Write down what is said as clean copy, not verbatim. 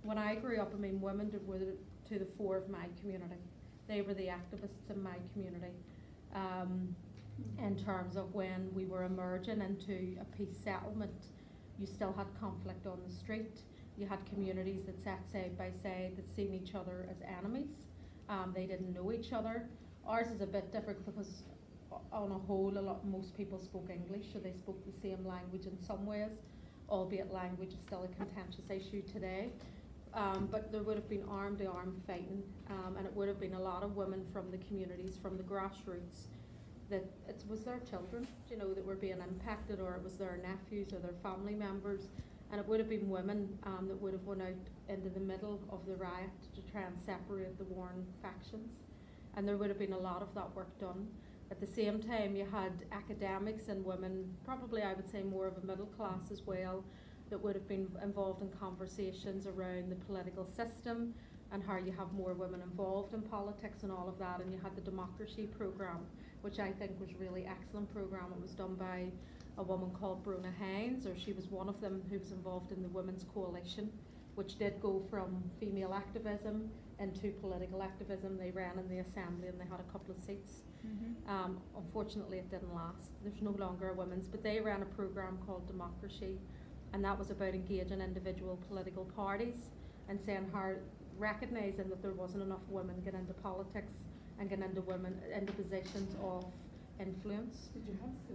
when I grew up, I mean, women were to the fore of my community. They were the activists in my community. In terms of when we were emerging into a peace settlement, you still had conflict on the street. You had communities that sat side by side that seen each other as enemies. They didn't know each other. Ours is a bit different because on a whole, most people spoke English, so they spoke the same language in some ways, albeit language is still a contentious issue today. But there would have been arm-to-arm fighting, and it would have been a lot of women from the communities, from the grassroots, that it was their children, you know, that were being impacted, or it was their nephews or their family members, and it would have been women that would have went out into the middle of the riot to try and separate the warring factions, and there would have been a lot of that work done. At the same time, you had academics and women, probably I would say more of a middle class as well, that would have been involved in conversations around the political system and how you have more women involved in politics and all of that. And you had the democracy programme, which I think was a really excellent programme. It was done by a woman called Brona Hines, or she was one of them who was involved in the Women's Coalition, which did go from female activism into political activism. They ran in the assembly and they had a couple of seats. Unfortunately, it didn't last. There's no longer a women's, but they ran a programme called Democracy, and that was about engaging individual political parties and saying how, recognising that there wasn't enough women getting into politics and getting into positions of influence. Did you have